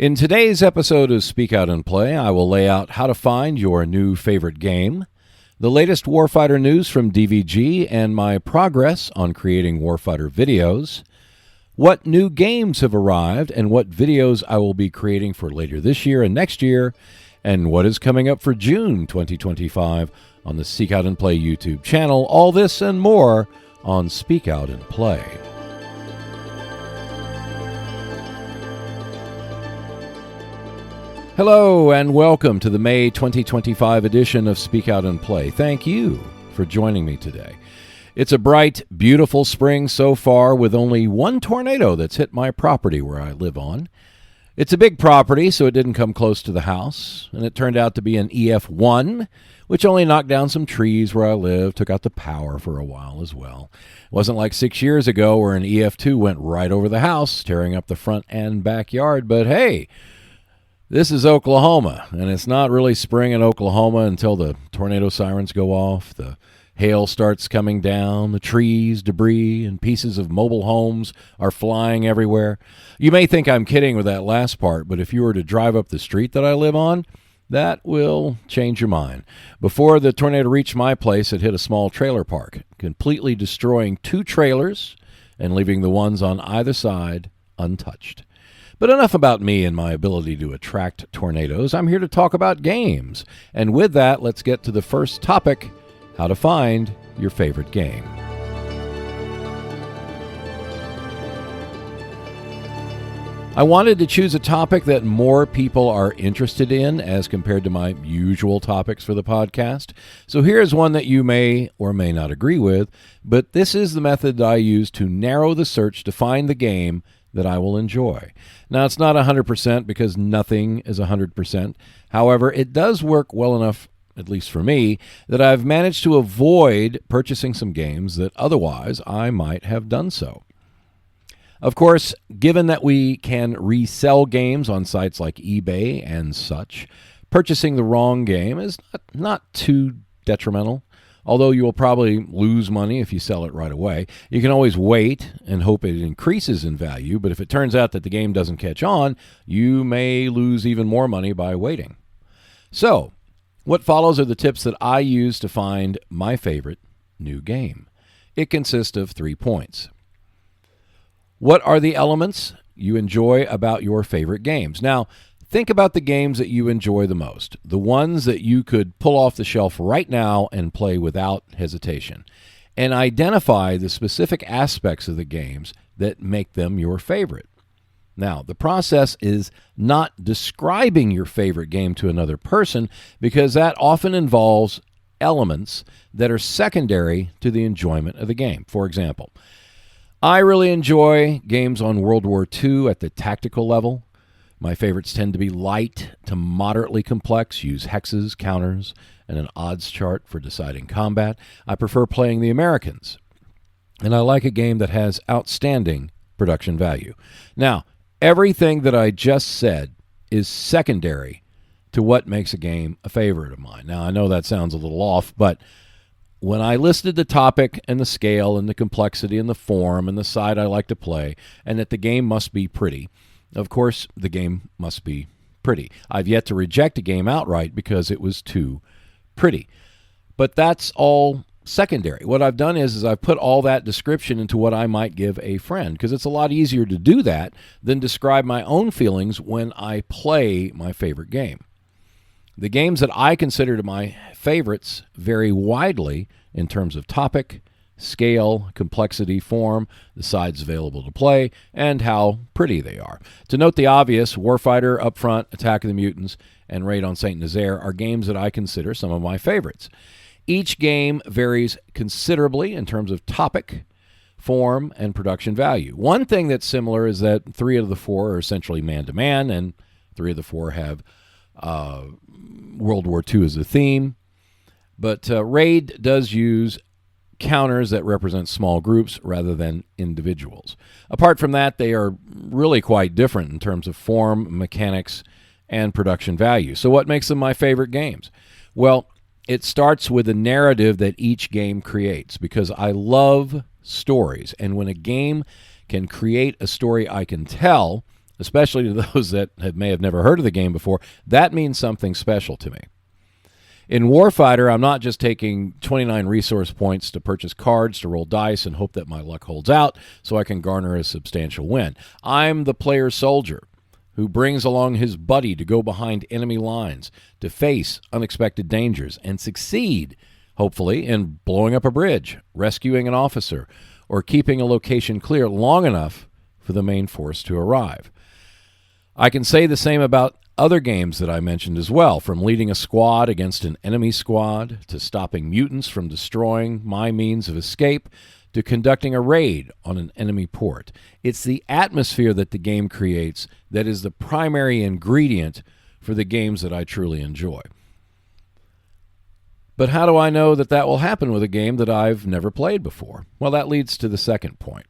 In today's episode of Speak Out and Play, I will lay out how to find your new favorite game, the latest Warfighter news from DVG, and my progress on creating Warfighter videos, what new games have arrived and what videos I will be creating for later this year and next year, and what is coming up for June 2025 on the Seek Out and Play YouTube channel. All this and more on Speak Out and Play. Hello and welcome to the May 2025 edition of Speak Out and Play. Thank you for joining me today. It's a bright, beautiful spring so far with only one tornado that's hit my property where I live on. It's a big property, so it didn't come close to the house, and it turned out to be an EF1, which only knocked down some trees where I live, took out the power for a while as well. It wasn't like 6 years ago where an EF2 went right over the house, tearing up the front and backyard, but hey, this is Oklahoma, and it's not really spring in Oklahoma until the tornado sirens go off, the hail starts coming down, the trees, debris, and pieces of mobile homes are flying everywhere. You may think I'm kidding with that last part, but if you were to drive up the street that I live on, that will change your mind. Before the tornado reached my place, it hit a small trailer park, completely destroying 2 trailers and leaving the ones on either side untouched. But enough about me and my ability to attract tornadoes. I'm here to talk about games. And with that, let's get to the first topic, how to find your favorite game. I wanted to choose a topic that more people are interested in as compared to my usual topics for the podcast. So here's one that you may or may not agree with, but this is the method that I use to narrow the search to find the game that I will enjoy. Now, it's not 100% because nothing is 100%. However, it does work well enough, at least for me, that I've managed to avoid purchasing some games that otherwise I might have done so. Of course, given that we can resell games on sites like eBay and such, purchasing the wrong game is not too detrimental. Although you will probably lose money if you sell it right away. You can always wait and hope it increases in value, but if it turns out that the game doesn't catch on, you may lose even more money by waiting. So, what follows are the tips that I use to find my favorite new game. It consists of 3 points. What are the elements you enjoy about your favorite games? Now, think about the games that you enjoy the most, the ones that you could pull off the shelf right now and play without hesitation, and identify the specific aspects of the games that make them your favorite. Now, the process is not describing your favorite game to another person because that often involves elements that are secondary to the enjoyment of the game. For example, I really enjoy games on World War II at the tactical level. My favorites tend to be light to moderately complex, use hexes, counters, and an odds chart for deciding combat. I prefer playing the Americans, and I like a game that has outstanding production value. Now, everything that I just said is secondary to what makes a game a favorite of mine. Now, I know that sounds a little off, but when I listed the topic and the scale and the complexity and the form and the side I like to play, and that the game must be pretty, of course, the game must be pretty. I've yet to reject a game outright because it was too pretty. But that's all secondary. What I've done is I've put all that description into what I might give a friend, because it's a lot easier to do that than describe my own feelings when I play my favorite game. The games that I consider to my favorites vary widely in terms of topic, scale, complexity, form, the sides available to play, and how pretty they are. To note the obvious, Warfighter, Upfront, Attack of the Mutants, and Raid on St. Nazaire are games that I consider some of my favorites. Each game varies considerably in terms of topic, form, and production value. One thing that's similar is that 3 of the 4 are essentially man-to-man, and 3 of the 4 have World War II as a theme. But Raid does use counters that represent small groups rather than individuals. Apart from that, they are really quite different in terms of form, mechanics, and production value. So what makes them my favorite games? Well, it starts with the narrative that each game creates, because I love stories. And when a game can create a story I can tell, especially to those that may have never heard of the game before, that means something special to me. In Warfighter, I'm not just taking 29 resource points to purchase cards to roll dice and hope that my luck holds out so I can garner a substantial win. I'm the player soldier who brings along his buddy to go behind enemy lines, to face unexpected dangers, and succeed, hopefully, in blowing up a bridge, rescuing an officer, or keeping a location clear long enough for the main force to arrive. I can say the same about other games that I mentioned as well, from leading a squad against an enemy squad, to stopping mutants from destroying my means of escape, to conducting a raid on an enemy port. It's the atmosphere that the game creates that is the primary ingredient for the games that I truly enjoy. But how do I know that that will happen with a game that I've never played before? Well, that leads to the second point.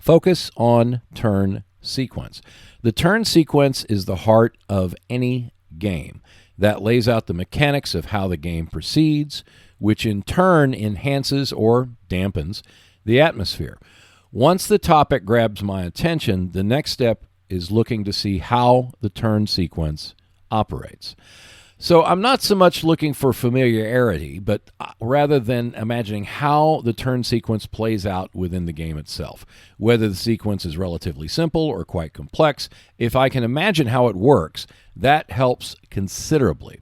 Focus on turn sequence. The turn sequence is the heart of any game. That lays out the mechanics of how the game proceeds, which in turn enhances or dampens the atmosphere. Once the topic grabs my attention, the next step is looking to see how the turn sequence operates. So I'm not so much looking for familiarity, but rather than imagining how the turn sequence plays out within the game itself. Whether the sequence is relatively simple or quite complex, if I can imagine how it works, that helps considerably.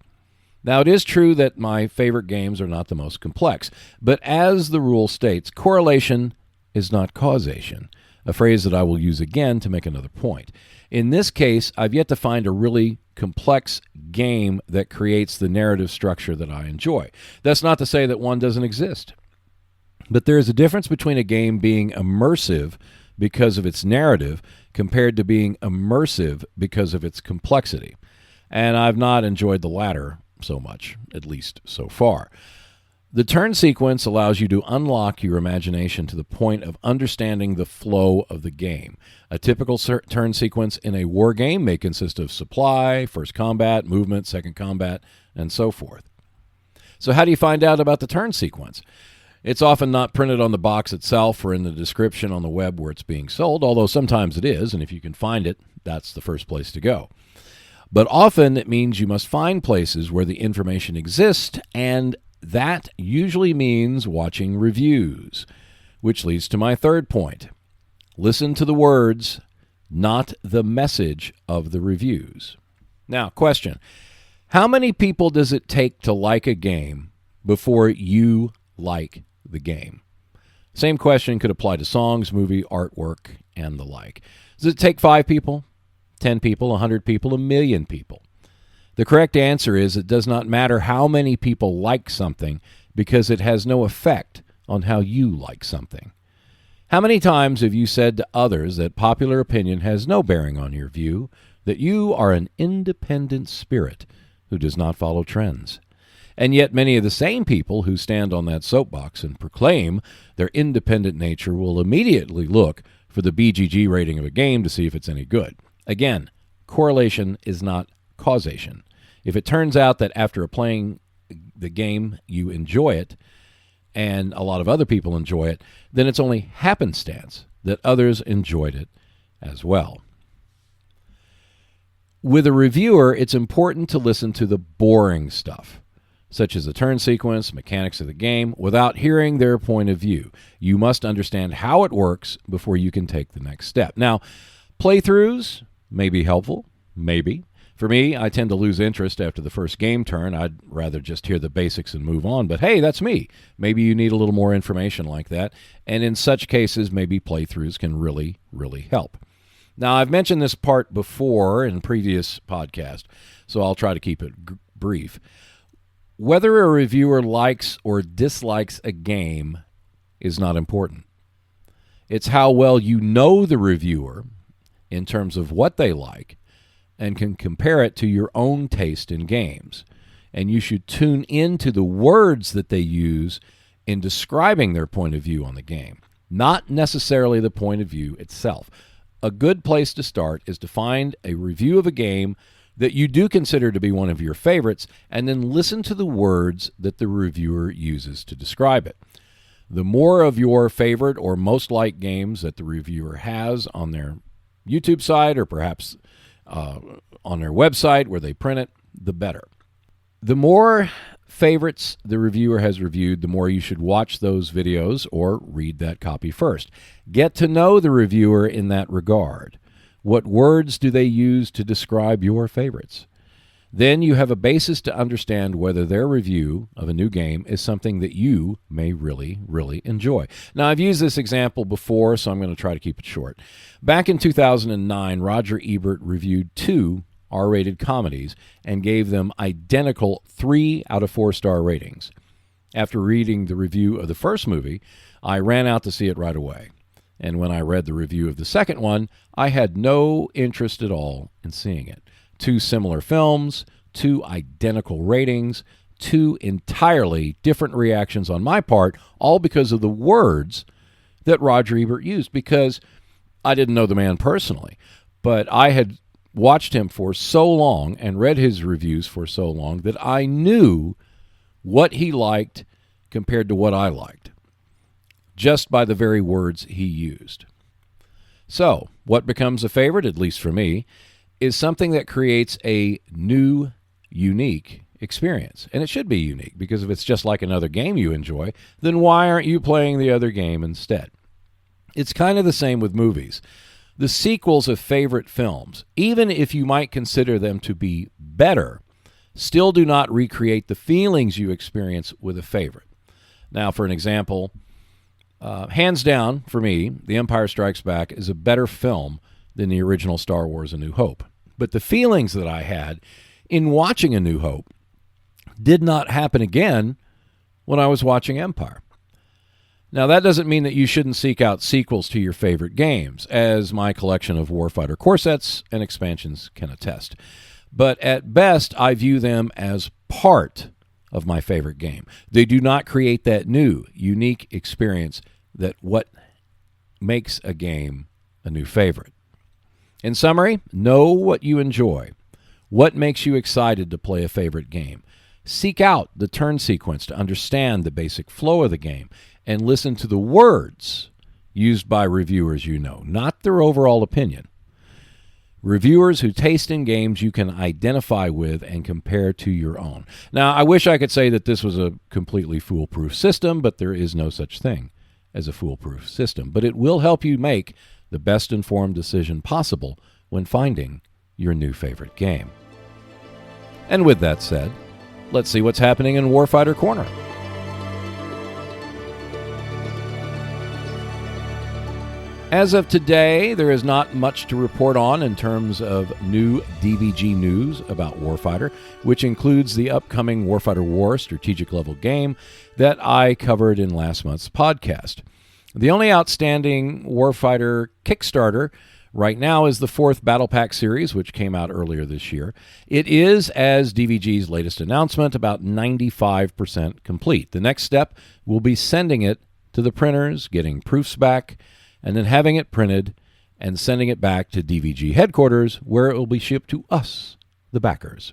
Now, it is true that my favorite games are not the most complex, but as the rule states, correlation is not causation, a phrase that I will use again to make another point. In this case, I've yet to find a really complex game that creates the narrative structure that I enjoy. That's not to say that one doesn't exist, but there is a difference between a game being immersive because of its narrative compared to being immersive because of its complexity. And I've not enjoyed the latter so much, at least so far. The turn sequence allows you to unlock your imagination to the point of understanding the flow of the game. A typical turn sequence in a war game may consist of supply, first combat, movement, second combat, and so forth. So how do you find out about the turn sequence? It's often not printed on the box itself or in the description on the web where it's being sold, although sometimes it is, and if you can find it, that's the first place to go. But often it means you must find places where the information exists, and that usually means watching reviews, which leads to my third point. Listen to the words, not the message of the reviews. Now, question. How many people does it take to like a game before you like the game? Same question could apply to songs, movie, artwork, and the like. Does it take 5 people, 10 people, 100 people, 1,000,000 people? The correct answer is it does not matter how many people like something because it has no effect on how you like something. How many times have you said to others that popular opinion has no bearing on your view, that you are an independent spirit who does not follow trends? And yet many of the same people who stand on that soapbox and proclaim their independent nature will immediately look for the BGG rating of a game to see if it's any good. Again, correlation is not causation. If it turns out that after playing the game you enjoy it and a lot of other people enjoy it, then it's only happenstance that others enjoyed it as well. With a reviewer, it's important to listen to the boring stuff, such as the turn sequence, mechanics of the game, without hearing their point of view. You must understand how it works before you can take the next step. Now, playthroughs may be helpful, maybe. For me, I tend to lose interest after the first game turn. I'd rather just hear the basics and move on. But hey, that's me. Maybe you need a little more information like that. And in such cases, maybe playthroughs can really, really help. Now, I've mentioned this part before in previous podcasts, so I'll try to keep it brief. Whether a reviewer likes or dislikes a game is not important. It's how well you know the reviewer in terms of what they like and can compare it to your own taste in games. And you should tune into the words that they use in describing their point of view on the game, not necessarily the point of view itself. A good place to start is to find a review of a game that you do consider to be one of your favorites, and then listen to the words that the reviewer uses to describe it. The more of your favorite or most liked games that the reviewer has on their YouTube site or perhaps on their website where they print it, the better. The more favorites the reviewer has reviewed, the more you should watch those videos or read that copy first. Get to know the reviewer in that regard. What words do they use to describe your favorites? Then you have a basis to understand whether their review of a new game is something that you may really, really enjoy. Now, I've used this example before, so I'm going to try to keep it short. Back in 2009, Roger Ebert reviewed 2 R-rated comedies and gave them identical 3 out of 4-star ratings. After reading the review of the first movie, I ran out to see it right away. And when I read the review of the second one, I had no interest at all in seeing it. 2 similar films, 2 identical ratings, 2 entirely different reactions on my part, all because of the words that Roger Ebert used, because I didn't know the man personally, but I had watched him for so long and read his reviews for so long that I knew what he liked compared to what I liked, just by the very words he used. So, what becomes a favorite, at least for me, is something that creates a new, unique experience. And it should be unique, because if it's just like another game you enjoy, then why aren't you playing the other game instead? It's kind of the same with movies. The sequels of favorite films, even if you might consider them to be better, still do not recreate the feelings you experience with a favorite. Now, for an example, hands down, for me, The Empire Strikes Back is a better film than the original Star Wars A New Hope. But the feelings that I had in watching A New Hope did not happen again when I was watching Empire. Now, that doesn't mean that you shouldn't seek out sequels to your favorite games, as my collection of Warfighter core sets and expansions can attest. But at best, I view them as part of my favorite game. They do not create that new, unique experience that what makes a game a new favorite. In summary, know what you enjoy. What makes you excited to play a favorite game? Seek out the turn sequence to understand the basic flow of the game, and listen to the words used by reviewers you know, not their overall opinion. Reviewers who taste in games you can identify with and compare to your own. Now, I wish I could say that this was a completely foolproof system, but there is no such thing as a foolproof system. But it will help you make the best informed decision possible when finding your new favorite game. And with that said, let's see what's happening in Warfighter Corner. As of today, there is not much to report on in terms of new DVG news about Warfighter, which includes the upcoming Warfighter War strategic level game that I covered in last month's podcast. The only outstanding Warfighter Kickstarter right now is the 4th Battle Pack series, which came out earlier this year. It is, as DVG's latest announcement, about 95% complete. The next step will be sending it to the printers, getting proofs back, and then having it printed and sending it back to DVG headquarters, where it will be shipped to us, the backers.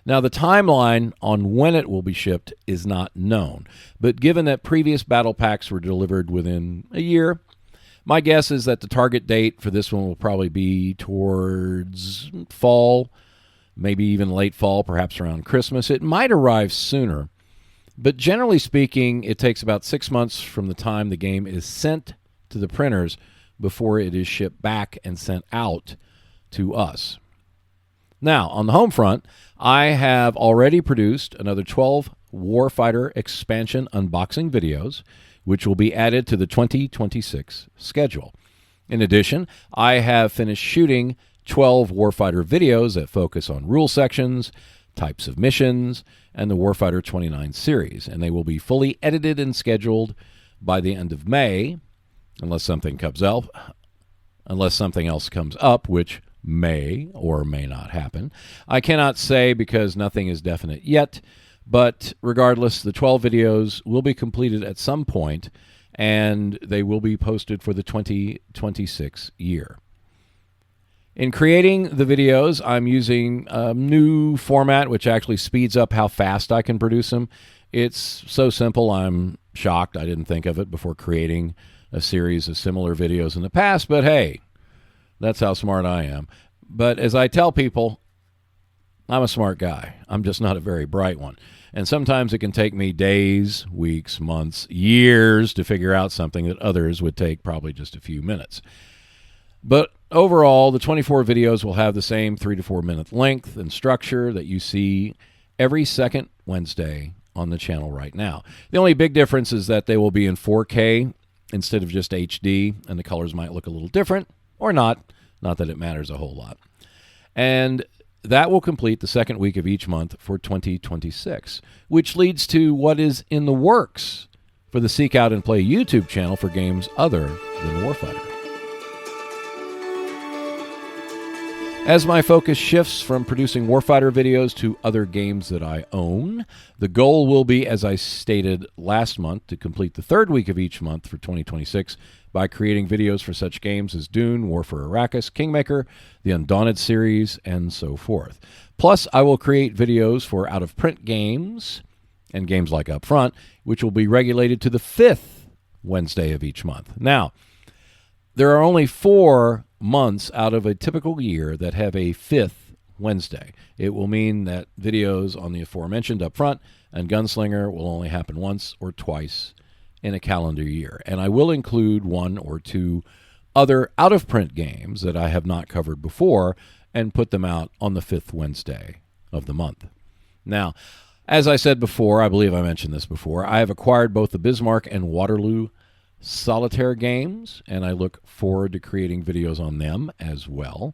Now, the timeline on when it will be shipped is not known, but given that previous battle packs were delivered within a year, my guess is that the target date for this one will probably be towards fall, maybe even late fall, perhaps around Christmas. It might arrive sooner, but generally speaking, it takes about 6 months from the time the game is sent to the printers before it is shipped back and sent out to us. Now, on the home front, I have already produced another 12 Warfighter expansion unboxing videos, which will be added to the 2026 schedule. In addition, I have finished shooting 12 Warfighter videos that focus on rule sections, types of missions, and the Warfighter 29 series, and they will be fully edited and scheduled by the end of May, unless something else comes up, which may or may not happen. I cannot say because nothing is definite yet, but regardless, the 12 videos will be completed at some point, and they will be posted for the 2026 year. In creating the videos, I'm using a new format which actually speeds up how fast I can produce them. It's so simple, I'm shocked I didn't think of it before creating a series of similar videos in the past, but hey, That's how smart I am. But as I tell people, I'm a smart guy. I'm just not a very bright one. And sometimes it can take me days, weeks, months, years to figure out something that others would take probably just a few minutes. But overall, the 24 videos will have the same 3 to 4 minute length and structure that you see every second Wednesday on the channel right now. The only big difference is that they will be in 4K instead of just HD, and the colors might look a little different or not. Not that it matters a whole lot. And that will complete the second week of each month for 2026, which leads to what is in the works for the Seek Out and Play YouTube channel for games other than Warfighter. As my focus shifts from producing Warfighter videos to other games that I own, the goal will be, as I stated last month, to complete the third week of each month for 2026 by creating videos for such games as Dune, War for Arrakis, Kingmaker, the Undaunted series, and so forth. Plus, I will create videos for out-of-print games and games like Upfront, which will be regulated to the 5th Wednesday of each month. Now, there are only 4 months out of a typical year that have a 5th Wednesday. It will mean that videos on the aforementioned Upfront and Gunslinger will only happen once or twice in a calendar year. And I will include 1 or 2 other out-of-print games that I have not covered before and put them out on the 5th Wednesday of the month. Now, as I said before, I believe I mentioned this before, I have acquired both the Bismarck and Waterloo solitaire games, and I look forward to creating videos on them as well.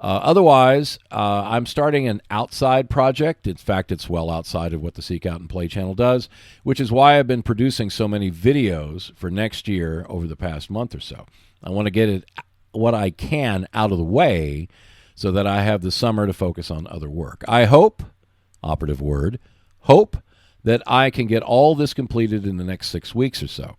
Otherwise, I'm starting an outside project. In fact, it's well outside of what the Seek Out and Play channel does, which is why I've been producing so many videos for next year over the past month or so. I want to get it what I can out of the way so that I have the summer to focus on other work. I hope, operative word, hope, that I can get all this completed in the next 6 weeks or so.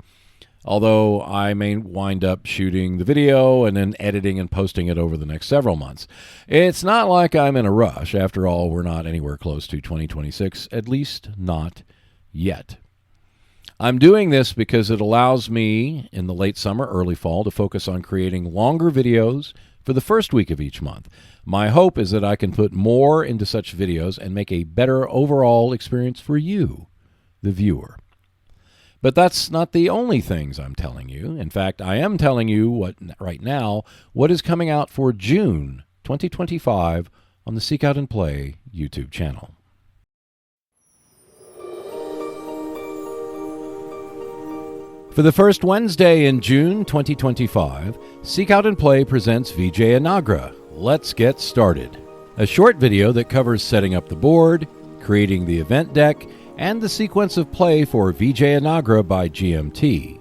Although I may wind up shooting the video and then editing and posting it over the next several months. It's not like I'm in a rush. After all, we're not anywhere close to 2026, at least not yet. I'm doing this because it allows me, in the late summer, early fall, to focus on creating longer videos for the first week of each month. My hope is that I can put more into such videos and make a better overall experience for you, the viewer. But that's not the only things I'm telling you. In fact, I am telling you right now what is coming out for June 2025 on the Seek Out and Play YouTube channel. For the first Wednesday in June 2025, Seek Out and Play presents VJ Anagra. Let's get started. A short video that covers setting up the board, creating the event deck, and the sequence of play for VJ Anagra by GMT.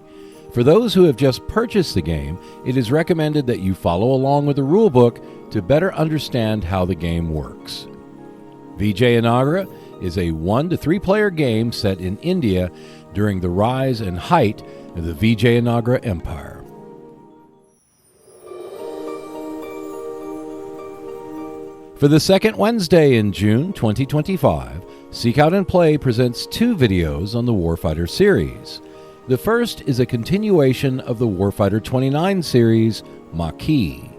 For those who have just purchased the game, it is recommended that you follow along with the rulebook to better understand how the game works. VJ Anagra is a 1 to 3 player game set in India during the rise and height of the VJ Anagra Empire. For the second Wednesday in June 2025, Seek Out and Play presents 2 videos on the Warfighter series. The first is a continuation of the Warfighter 29 series, Maquis.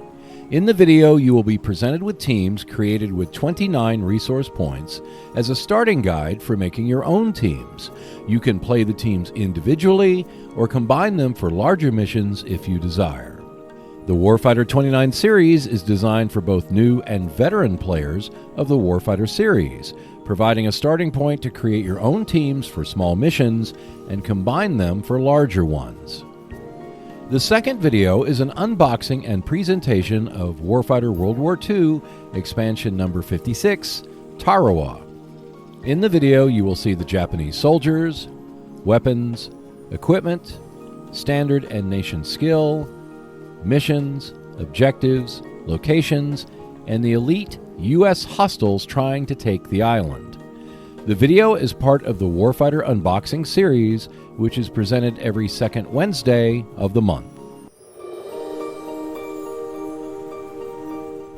In the video, you will be presented with teams created with 29 resource points as a starting guide for making your own teams. You can play the teams individually or combine them for larger missions if you desire. The Warfighter 29 series is designed for both new and veteran players of the Warfighter series, providing a starting point to create your own teams for small missions and combine them for larger ones. The second video is an unboxing and presentation of Warfighter World War II expansion number 56, Tarawa. In the video, you will see the Japanese soldiers, weapons, equipment, standard and nation skill, missions, objectives, locations, and the elite U.S. hostiles trying to take the island. The video is part of the Warfighter Unboxing series, which is presented every second Wednesday of the month.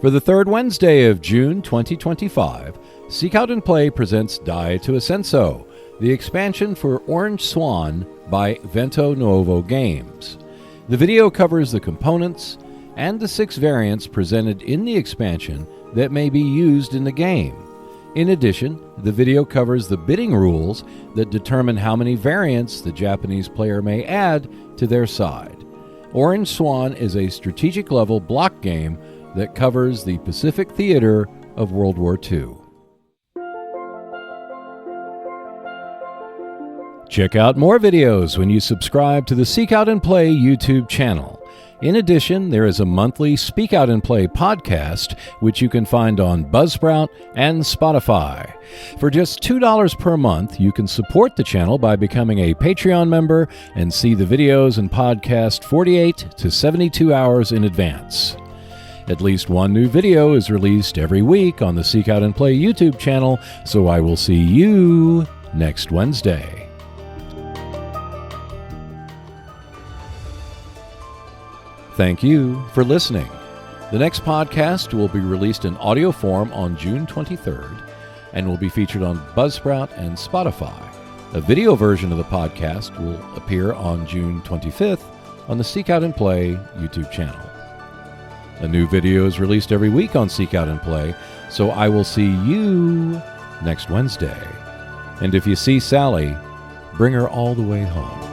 For the third Wednesday of June 2025, Seek Out and Play presents Die to Ascenso, the expansion for Orange Swan by Vento Nuovo Games. The video covers the components and the 6 variants presented in the expansion that may be used in the game. In addition, the video covers the bidding rules that determine how many variants the Japanese player may add to their side. Orange Swan is a strategic-level block game that covers the Pacific theater of World War II. Check out more videos when you subscribe to the Seek Out and Play YouTube channel. In addition, there is a monthly Speak Out and Play podcast, which you can find on Buzzsprout and Spotify. For just $2 per month, you can support the channel by becoming a Patreon member and see the videos and podcast 48 to 72 hours in advance. At least one new video is released every week on the Seek Out and Play YouTube channel, so I will see you next Wednesday. Thank you for listening. The next podcast will be released in audio form on June 23rd and will be featured on Buzzsprout and Spotify. A video version of the podcast will appear on June 25th on the Seek Out and Play YouTube channel. A new video is released every week on Seek Out and Play, so I will see you next Wednesday. And if you see Sally, bring her all the way home.